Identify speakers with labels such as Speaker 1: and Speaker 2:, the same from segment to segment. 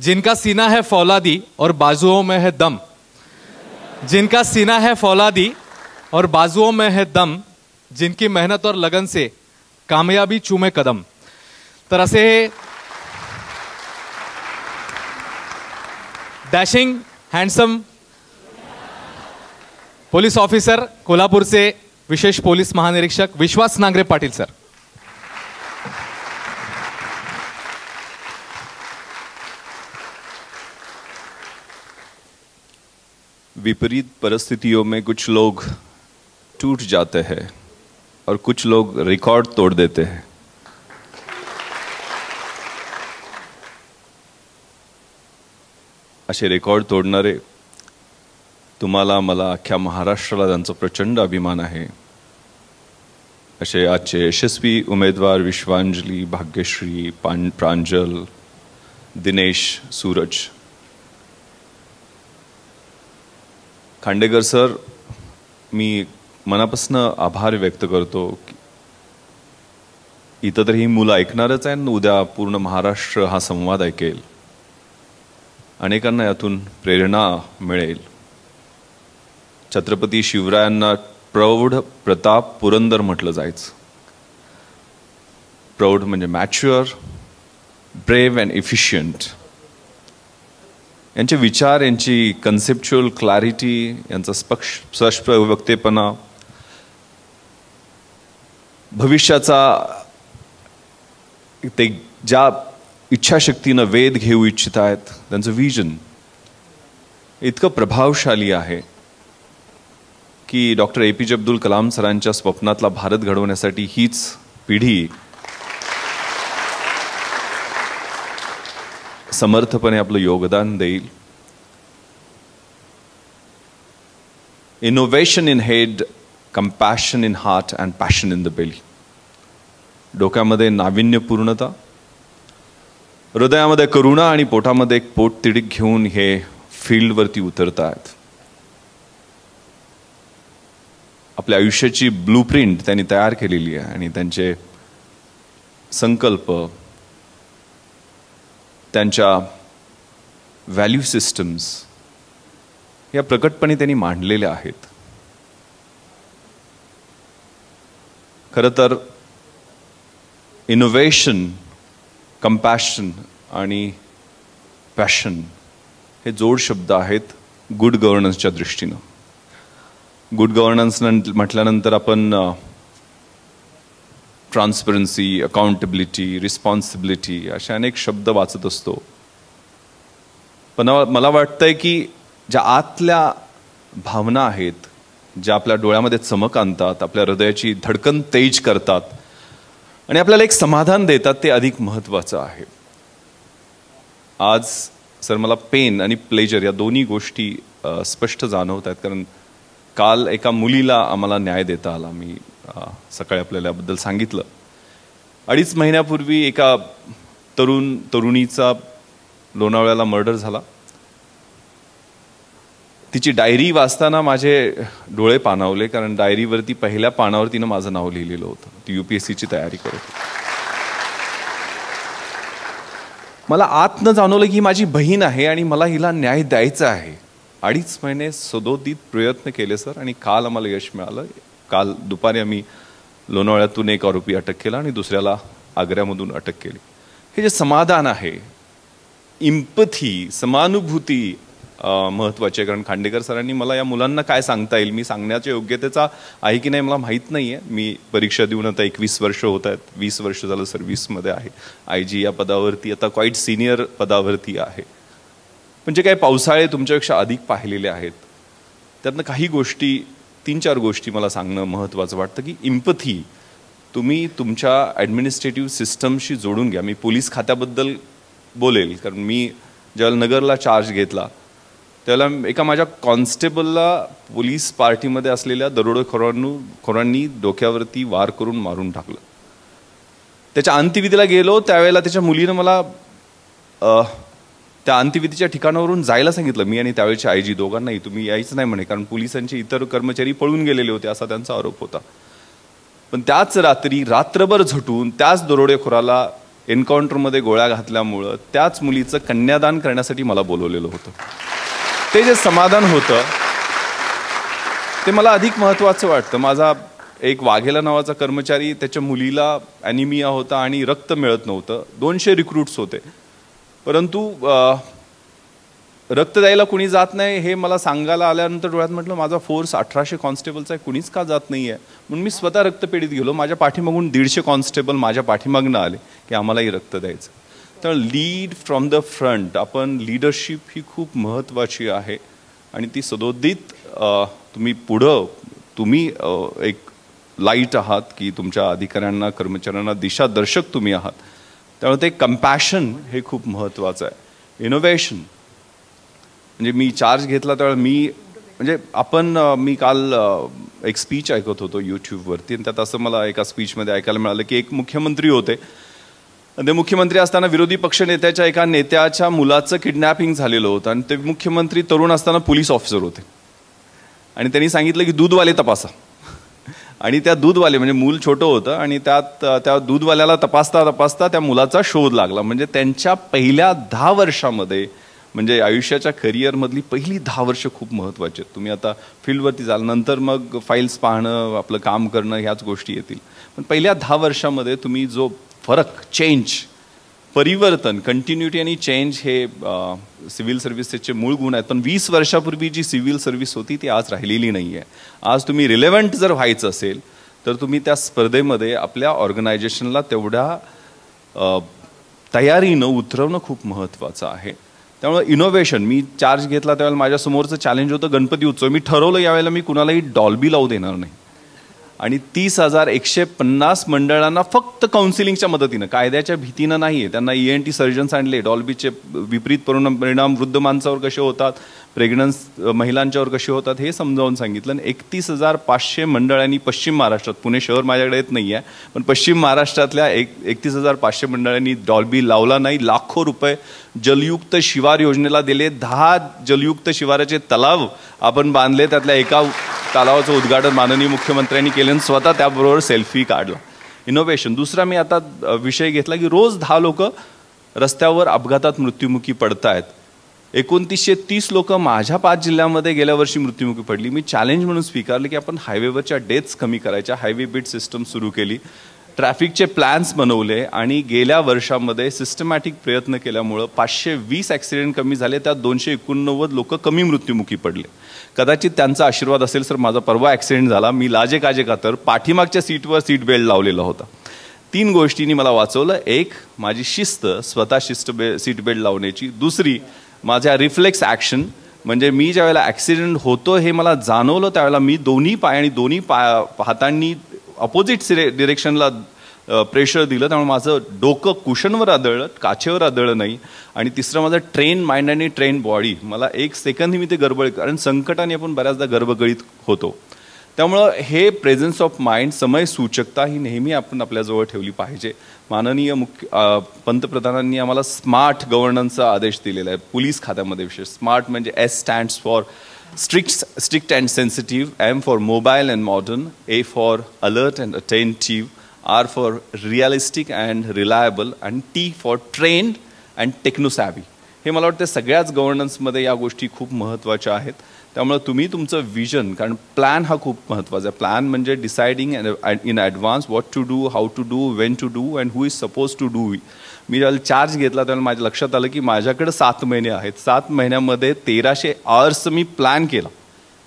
Speaker 1: जिनका सीना है फौलादी और बाजुओं में है दम, जिनका सीना है फौलादी और बाजुओं में है दम, जिनकी मेहनत और लगन से कामयाबी चूमे कदम. तर असे डॅशिंग हँडसम पोलीस ऑफिसर कोल्हापूरचे विशेष पोलीस महानिरीक्षक विश्वास नांगरे पाटील सर.
Speaker 2: विपरीत परिस्थितियों में कुछ लोग टूट जाते हैं और कुछ लोग रिकॉर्ड तोड़ देते हैं. असे रेकॉर्ड तोडणारे तुम्हाला मला अख्ख्या महाराष्ट्राला त्यांचा प्रचंड अभिमान आहे. असे आजचे यशस्वी उमेदवार विश्वांजली, भाग्यश्री, प्रांजल, दिनेश, सूरज. खांडेकर सर, मी मनापासून आभार व्यक्त करतो. इथं तर ही मुलं ऐकणारच आहे, उद्या पूर्ण महाराष्ट्र हा संवाद ऐकेल. अनेकांना यातून प्रेरणा मिळेल. छत्रपती शिवरायांना प्रौढ प्रताप पुरंदर म्हटलं जायचं. प्रौढ म्हणजे मॅच्युअर, ब्रेव्ह अँड इफिशियंट. यांचे विचार, यांची कन्सेप्च्युअल क्लॅरिटी, यांचा स्पष्ट वक्तेपणा, भविष्याचा ते ज्या इच्छाशक्तीनं वेध घेऊ इच्छित आहेत, त्यांचं विजन इतकं प्रभावशाली आहे की डॉक्टर APJ अब्दुल कलाम सरांच्या स्वप्नातला भारत घडवण्यासाठी हीच पिढी समर्थपणे आपलं योगदान देईल. Innovation in head, compassion in heart and passion in the belly. डोक्यामध्ये नाविन्यपूर्णता, हृदयामध्ये करुणा आणि पोटामध्ये एक पोटतिडीक घेऊन हे फील्डवरती उतरतात. आपल्या आयुष्याची ब्लूप्रिंट त्यांनी तयार केलेली आहे आणि त्यांचे संकल्प, त्यांच्या व्हॅल्यू सिस्टम्स या प्रकटपणे त्यांनी मांडलेल्या आहेत. खरं तर इनोव्हेशन, कंपॅशन आणि पॅशन हे जोड शब्द आहेत गुड गव्हर्नन्सच्या दृष्टीनं. गुड गव्हर्नन्स म्हटल्यानंतर आपण ट्रान्सपरन्सी, अकाउंटेबिलिटी, रिस्पॉन्सिबिलिटी असे अनेक शब्द वाचत असतो. पण मला वाटतंय की ज्या आतल्या भावना आहेत, ज्या आपल्या डोळ्यामध्ये चमक आणतात, आपल्या हृदयाची धडकन तेज करतात आणि आपल्याला एक समाधान देतात, ते अधिक महत्त्वाचं आहे. आज सर मला पेन आणि प्लेजर या दोन्ही गोष्टी स्पष्ट जाणवत आहेत. कारण काल एका मुलीला आम्हाला न्याय देता आला. मी सकाळी आपल्याला याबद्दल सांगितलं. 2.5 महिन्यापूर्वी एका तरुणीचा लोणावळ्याला मर्डर झाला. तिची डायरी वाचताना माझे डोळे पाणावले, कारण डायरीवरती पहिल्या पानावर तिनं माझं नाव लिहिलेलं होतं. ती UPSCची तयारी करत होती. मला आतनं जाणवलं की माझी बहीण आहे आणि मला हिला न्याय द्यायचा आहे. 2.5 महिने सदोदित प्रयत्न केले सर, आणि काल आम्हाला यश मिळालं. काल दुपारी आम्ही लोणावळ्यातून एक आरोपी अटक केला आणि दुसऱ्याला आग्र्यामधून अटक केली. हे जे समाधान आहे, इम्पथी, समानुभूती महत्त्वाची आहे. कारण खांडेकर सरांनी मला या मुलांना काय सांगता येईल, मी सांगण्याच्या योग्यतेचा आहे की नाही मला माहीत नाही आहे. मी परीक्षा देऊन आता 21 वर्ष होत आहेत. 20 वर्ष झालं सर्व्हिसमध्ये आहे. IG या पदावरती, आता क्वाईट सिनियर पदावरती आहे. पण जे काही पावसाळे तुमच्यापेक्षा अधिक पाहिलेले आहेत, त्यातनं काही गोष्टी, 3-4 गोष्टी मला सांगणं महत्त्वाचं वाटतं. की इम्पथी तुम्ही तुमच्या ॲडमिनिस्ट्रेटिव्ह सिस्टमशी जोडून घ्या. मी पोलीस खात्याबद्दल बोलेल, कारण मी ज्यावेळेला नगरला चार्ज घेतला त्यावेळेला एका माझ्या कॉन्स्टेबलला पोलीस पार्टीमध्ये असलेल्या दरोडेखोरांनी डोक्यावरती वार करून मारून टाकलं. त्याच्या अंत्यविधीला गेलो त्यावेळेला त्याच्या मुलीनं मला त्या अंत्यविधीच्या ठिकाणावरून जायला सांगितलं. मी आणि त्यावेळेचे IG दोघांनाही तुम्ही यायचं नाही म्हणे, कारण पोलिसांचे इतर कर्मचारी पळून गेलेले होते असा त्यांचा आरोप होता. पण त्याच रात्री रात्रभर झटून त्याच दरोडेखोराला एन्काउंटरमध्ये गोळ्या घातल्यामुळं त्याच मुलीचं कन्यादान करण्यासाठी मला बोलवलेलं होतं. ते जे समाधान होतं ते मला अधिक महत्त्वाचं वाटतं. माझा एक वाघेला नावाचा कर्मचारी, त्याच्या मुलीला ॲनिमिया होता आणि रक्त मिळत नव्हतं. 200 रिक्रूट्स होते, परंतु रक्त द्यायला कुणी जात नाही हे मला सांगायला आल्यानंतर डोळ्यात म्हटलं माझा फोर्स 1800 कॉन्स्टेबलचा आहे, कुणीच का जात नाही आहे. म्हणून मी स्वतः रक्तपेढीत गेलो. माझ्या पाठीमागून 150 कॉन्स्टेबल माझ्या पाठीमागनं आले की आम्हालाही रक्त द्यायचं. तर लीड फ्रॉम द फ्रंट, आपण लीडरशिप ही खूप महत्त्वाची आहे आणि ती सदोदित तुम्ही पुढं, तुम्ही एक लाईट आहात की तुमच्या अधिकाऱ्यांना कर्मचाऱ्यांना दिशादर्शक तुम्ही आहात. त्यामुळे ते कंपॅशन हे खूप महत्त्वाचं आहे. इनोव्हेशन म्हणजे मी चार्ज घेतला त्यावेळेला मी काल एक स्पीच ऐकत होतो यूट्यूबवरती आणि त्यात असं मला एका स्पीचमध्ये ऐकायला मिळालं की एक मुख्यमंत्री होते. ते मुख्यमंत्री असताना विरोधी पक्षनेत्याच्या एका नेत्याच्या मुलाचं किडनॅपिंग झालेलं होतं आणि ते मुख्यमंत्री तरुण असताना पोलीस ऑफिसर होते आणि त्यांनी सांगितलं की दूधवाले तपासा. आणि त्या दूधवाले म्हणजे मूल छोटं होतं आणि त्या दूधवाल्याला तपासता त्या मुलाचा शोध लागला. म्हणजे त्यांच्या पहिल्या 10 वर्षामध्ये, म्हणजे आयुष्याच्या करिअरमधली पहिली 10 वर्ष खूप महत्त्वाची आहेत. तुम्ही आता फील्डवरती जाल, नंतर मग फाईल्स पाहणं, आपलं काम करणं, ह्याच गोष्टी येतील. पण पहिल्या 10 वर्षामध्ये तुम्ही जो फरक, चेंज, परिवर्तन, कंटिन्युटी आणि चेंज हे सिव्हिल सर्व्हिसेसचे मूळ गुण आहेत. पण 20 वर्षापूर्वी जी सिव्हिल सर्व्हिस होती ती आज राहिलेली नाही आहे. आज तुम्ही रिलेव्हंट जर व्हायचं असेल तर तुम्ही त्या स्पर्धेमध्ये आपल्या ऑर्गनायझेशनला तेवढ्या तयारीनं उतरवणं खूप महत्त्वाचं आहे. त्यामुळे इनोव्हेशन, मी चार्ज घेतला त्यावेळेला माझ्यासमोरचं चॅलेंज होतं गणपती उत्सव. मी ठरवलं यावेळेला मी कुणालाही डॉल्बी लावू देणार नाही आणि 30,150 मंडळांना फक्त काउन्सिलिंगच्या मदतीनं, कायद्याच्या भीतीनं नाही आहे. त्यांना ENT सर्जन्स आणले, डॉल्बीचे विपरीत परिणाम वृद्ध माणसावर कसे होतात, प्रेग्नन्स महिलांच्यावर कसे होतात हे समजावून सांगितलं. 31,500 मंडळांनी पश्चिम महाराष्ट्रात, पुणे शहर माझ्याकडे येत नाही आहे, पण पश्चिम महाराष्ट्रातल्या 31,500 मंडळांनी डॉल्बी लावला नाही. लाखो रुपये जलयुक्त शिवार योजनेला दिले. 10 जलयुक्त शिवाराचे तलाव आपण बांधले, त्यातल्या एका तलावाचं उद्घाटन माननीय मुख्यमंत्र्यांनी केलं आणि स्वतः त्याबरोबर सेल्फी काढला. इनोव्हेशन. दुसरा मी आता विषय घेतला की रोज 10 लोक रस्त्यावर अपघातात मृत्युमुखी पडतायत. 2930 लोक माझ्या 5 जिल्ह्यामध्ये गेल्या वर्षी मृत्युमुखी पडली. मी चॅलेंज म्हणून स्वीकारले की आपण हायवेवरच्या डेथ्स कमी करायच्या. हायवे बीट सिस्टम सुरू केली, ट्रॅफिकचे प्लॅन्स बनवले आणि गेल्या वर्षामध्ये सिस्टमॅटिक प्रयत्न केल्यामुळं 520 ॲक्सिडेंट कमी झाले. त्यात 289 लोक कमी मृत्युमुखी पडले. कदाचित त्यांचा आशीर्वाद असेल. सर, माझा परवा ॲक्सिडेंट झाला, मी लाजे काजे का तर पाठीमागच्या सीटवर सीट बेल्ट लावलेला होता. 3 गोष्टींनी मला वाचवलं. एक, माझी शिस्त, स्वतः सीट बेल्ट लावण्याची. दुसरी, माझ्या रिफ्लेक्स ॲक्शन, म्हणजे मी ज्या वेळेला ॲक्सिडेंट होतो हे मला जाणवलं त्यावेळेला मी दोन्ही पाय आणि दोन्ही हातांनी अपोजिट डिरेक्शनला प्रेशर दिलं. त्यामुळे माझं डोकं कुशनवर आदळलं, काचेवर आदळलं नाही. आणि तिसरं, माझं ट्रेन माइंड आणि ट्रेन बॉडी. मला 1 सेकंदही मी ते गडबड, कारण संकटाने आपण बऱ्याचदा गर्भगळीत होतो. त्यामुळं हे प्रेझेन्स ऑफ माइंड, समय सूचकता ही नेहमी आपण आपल्याजवळ ठेवली पाहिजे. माननीय पंतप्रधानांनी आम्हाला स्मार्ट गव्हर्नन्सचा आदेश दिलेला आहे पोलीस खात्यामध्ये. विशेष स्मार्ट म्हणजे S stands for strict and sensitive, M for mobile and modern, A for alert and attentive, R for realistic and reliable, and T for trained and techno-savvy. हे मला वाटतं सगळ्याच गव्हर्नन्समध्ये या गोष्टी खूप महत्त्वाच्या आहेत. त्यामुळे तुम्ही तुमचं विजन, कारण प्लॅन हा खूप महत्त्वाचा आहे. प्लॅन म्हणजे deciding in advance what to do, how to do, when to do and who is suppose to do. मी ज्यावेळेला चार्ज घेतला त्यावेळेला माझ्या लक्षात आलं की माझ्याकडे 7 महिने आहेत. 7 महिन्यामध्ये 1300 आवर्स मी प्लॅन केला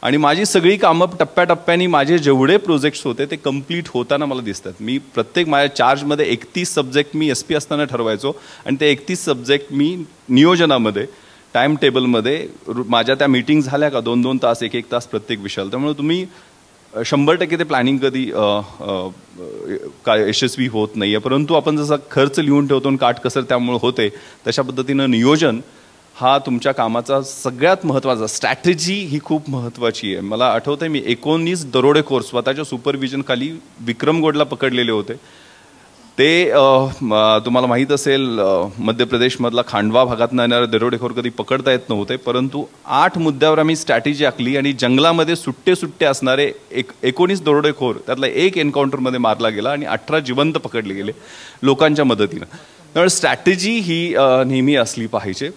Speaker 2: आणि माझी सगळी कामं टप्प्याटप्प्याने, माझे जेवढे प्रोजेक्ट्स होते ते कम्प्लीट होताना मला दिसतात. मी माझ्या चार्जमध्ये 31 सब्जेक्ट मी SP असताना ठरवायचो आणि ते 31 सब्जेक्ट मी नियोजनामध्ये, टाइम टेबलमध्ये, माझ्या त्या मीटिंग झाल्या का 2-2 तास, 1-1 तास प्रत्येक विषयाला. त्यामुळे तुम्ही 100% ते प्लॅनिंग कधी काय यशस्वी होत नाही आहे. परंतु आपण जसा खर्च लिहून ठेवतो आणि काटकसर त्यामुळे होते, तशा पद्धतीनं नियोजन हा तुमच्या कामाचा सगळ्यात महत्त्वाचा. स्ट्रॅटेजी ही खूप महत्त्वाची आहे. मला आठवतंय मी 19 दरोडेखोर स्वतःच्या सुपरविजनखाली विक्रमगडला पकडलेले होते. ते तुम्हाला माहीत असेल, मध्य प्रदेशमधला खांडवा भागातून येणारे दरोडेखोर कधी पकडता येत नव्हते. परंतु 8 मुद्द्यावर आम्ही स्ट्रॅटेजी आखली आणि जंगलामध्ये सुट्टे असणारे 19 दरोडेखोर, त्यातला 1 एन्काउंटरमध्ये मारला गेला आणि 18 जिवंत पकडले गेले लोकांच्या मदतीनं. त्यामुळे स्ट्रॅटेजी ही नेहमी असली पाहिजे,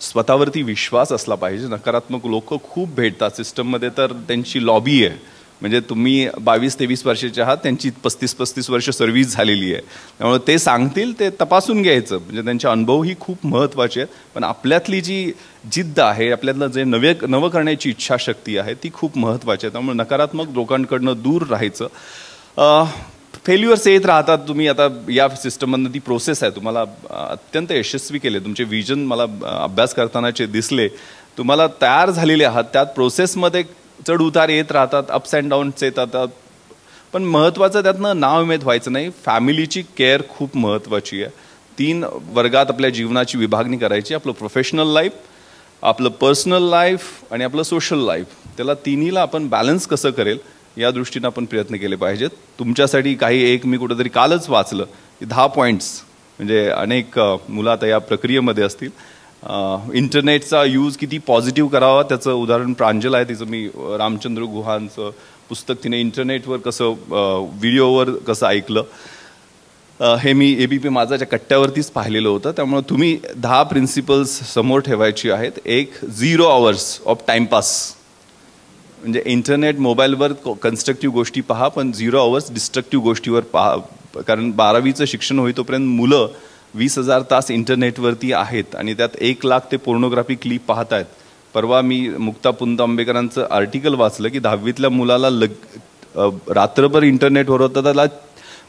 Speaker 2: स्वतःवरती विश्वास असला पाहिजे. नकारात्मक लोक खूप भेटतात सिस्टममध्ये, तर त्यांची लॉबी आहे. म्हणजे तुम्ही 22-23 वर्षाचे आहात, त्यांची 35-35 वर्ष सर्व्हिस झालेली आहे. त्यामुळे ते सांगतील ते तपासून घ्यायचं. म्हणजे त्यांचे अनुभवही खूप महत्त्वाचे आहेत. पण आपल्यातली जी जिद्द आहे, आपल्यातलं जे नवं करण्याची इच्छाशक्ती आहे, ती खूप महत्त्वाची आहे. त्यामुळे नकारात्मक लोकांकडनं दूर राहायचं. फेल्युअर्स येत राहतात. तुम्ही आता या सिस्टममधनं ती प्रोसेस आहे, तुम्हाला अत्यंत यशस्वी केले. तुमचे विजन मला अभ्यास करतानाचे दिसले. तुम्हाला तयार झालेले आहात. त्यात प्रोसेसमध्ये चढ उतार येत राहतात, अप्स अँड डाऊन्स येतात. पण महत्त्वाचं त्यातनं नाउमेद व्हायचं नाही. फॅमिलीची केअर खूप महत्त्वाची आहे. 3 वर्गात आपल्या जीवनाची विभागणी करायची. आपलं प्रोफेशनल लाईफ, आपलं पर्सनल लाईफ आणि आपलं सोशल लाईफ. त्याला तिन्हीला आपण बॅलन्स कसं करेल या दृष्टीनं आपण प्रयत्न केले पाहिजेत. तुमच्यासाठी काही मी कुठंतरी कालच वाचलं, 10 पॉईंट्स. म्हणजे अनेक मुलं आता या प्रक्रियेमध्ये असतील. इंटरनेटचा यूज किती पॉझिटिव्ह करावा त्याचं उदाहरण प्रांजल आहे. तिचं मी रामचंद्र गुहांचं पुस्तक तिने इंटरनेटवर कसं व्हिडिओवर कसं ऐकलं हे मी ABP माझाच्या कट्ट्यावरतीच पाहिलेलं होतं. त्यामुळे तुम्ही 10 प्रिन्सिपल्स समोर ठेवायची आहेत. एक, 0 hours ऑफ टाइमपास. म्हणजे इंटरनेट मोबाईलवर कन्स्ट्रक्टिव्ह गोष्टी पहा, पण 0 hours डिस्ट्रक्टिव्ह गोष्टीवर पहा. कारण 12वीचं शिक्षण होईतोपर्यंत मुलं 20,000 तास इंटरनेटवरती आहेत आणि त्यात 1 लाख ते पोर्नोग्राफी क्लिप पाहत आहेत. परवा मी मुक्ता पुंद आंबेकरांचं आर्टिकल वाचलं की 10वीतल्या मुलाला रात्रभर इंटरनेटवर होतं, त्याला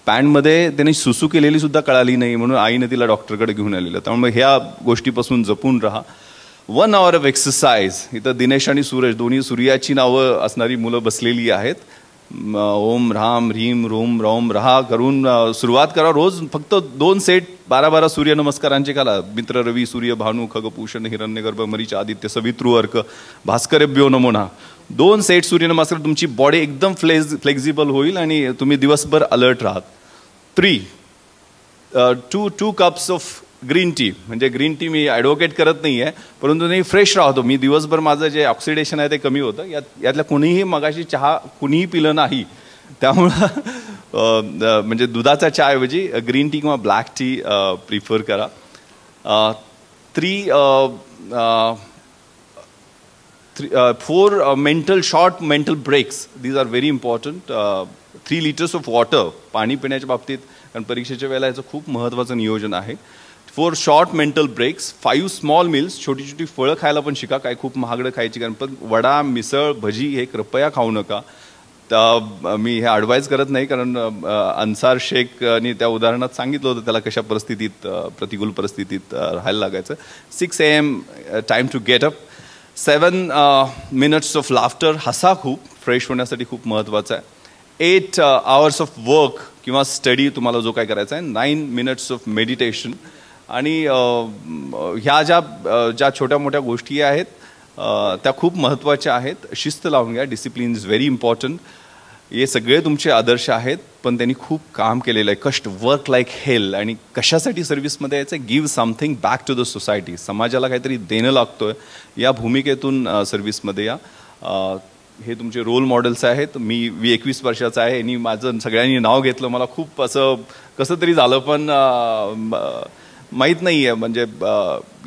Speaker 2: पॅन्टमध्ये त्याने सुसू केलेली सुद्धा कळाली नाही, म्हणून आईने तिला डॉक्टरकडे घेऊन आलेलं. त्यामुळे ह्या गोष्टीपासून जपून राहा. 1 hour ऑफ एक्सरसाइज. इथं दिनेश आणि सूरज दोन्ही सूर्याची नावं असणारी मुलं बसलेली आहेत. ओम राम ह्रीम रोम रौम रहा करून सुरुवात करा. रोज फक्त 2 सेट 12-12 सूर्यनमस्कारांचे करा. मित्र रवी सूर्य भानू खगभूषण हिरण्यगर्भ मरीच आदित्य सवितृ अर्क भास्करेभ्यो नमो नमः. 2 सेट सूर्यनमस्कार. तुमची बॉडी एकदम फ्लेक्झिबल होईल आणि तुम्ही दिवसभर अलर्ट राहात. 3, 2 cups ऑफ ग्रीन टी. म्हणजे ग्रीन टी मी ॲडव्होकेट करत नाही आहे, परंतु मी फ्रेश राहतो. मी दिवसभर माझं जे ऑक्सिडेशन आहे ते कमी होतं. यातल्या कुणीही मगाशी चहा कुणीही पिलं नाही, त्यामुळं म्हणजे दुधाचा चहाऐवजी ग्रीन टी किंवा ब्लॅक टी प्रिफर करा. 4 short mental breaks. These are very important. 3 liters of water. पाणी पिण्याच्या बाबतीत, कारण परीक्षेच्या वेळेला याचं खूप महत्त्वाचं नियोजन आहे. 4 short mental breaks. 5 small meals. छोटी छोटी फळं खायला पण शिका. काय खूप महागडं खायची, कारण पण वडा मिसळ भजी हे कृपया खाऊ नका. तर मी हे ॲडवाईज करत नाही, कारण अन्सार शेखनी त्या उदाहरणात सांगितलं होतं त्याला कशा परिस्थितीत, प्रतिकूल परिस्थितीत राहायला लागायचं. 6 AM time to get up. 7 minutes of laughter. हसा खूप. फ्रेश होण्यासाठी खूप महत्त्वाचं आहे. 8 hours ऑफ वर्क किंवा स्टडी तुम्हाला जो काय करायचा आहे. 9 minutes ऑफ मेडिटेशन. आणि ह्या ज्या छोट्या मोठ्या गोष्टी आहेत त्या खूप महत्त्वाच्या आहेत. शिस्त लावून घ्या. Discipline is very important. हे सगळे तुमचे आदर्श आहेत, पण त्यांनी खूप काम केलेलं आहे. कष्ट, वर्क लाईक हेल. आणि कशासाठी सर्व्हिसमध्ये यायचं? Give something back to the society. समाजाला काहीतरी देणं लागतोय, या भूमिकेतून सर्व्हिसमध्ये या. हे तुमचे रोल मॉडेल्स आहेत. मी 21 वर्षाचा आहे आणि माझं सगळ्यांनी नाव घेतलं. मला खूप असं कसं तरी झालं, पण माहीत नाही आहे. म्हणजे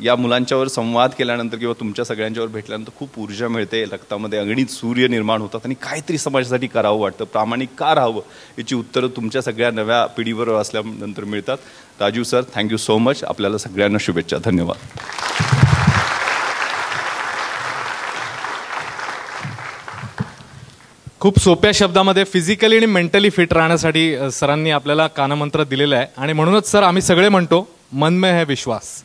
Speaker 2: या मुलांच्यावर संवाद केल्यानंतर किंवा तुमच्या सगळ्यांच्यावर भेटल्यानंतर खूप ऊर्जा मिळते. रक्तामध्ये अगणित सूर्य निर्माण होतात आणि काहीतरी समाजासाठी करावं वाटतं. प्रामाणिक का राहावं याची उत्तरं तुमच्या सगळ्या नव्या पिढीवर असल्यानंतर मिळतात. Raju sir, thank you so much. आपल्याला सगळ्यांना शुभेच्छा. धन्यवाद.
Speaker 1: खूप सोप्या शब्दामध्ये फिजिकली आणि मेंटली फिट राहण्यासाठी सरांनी आपल्याला कानमंत्र दिलेला आहे. आणि म्हणूनच सर आम्ही सगळे म्हणतो, मन में है विश्वास.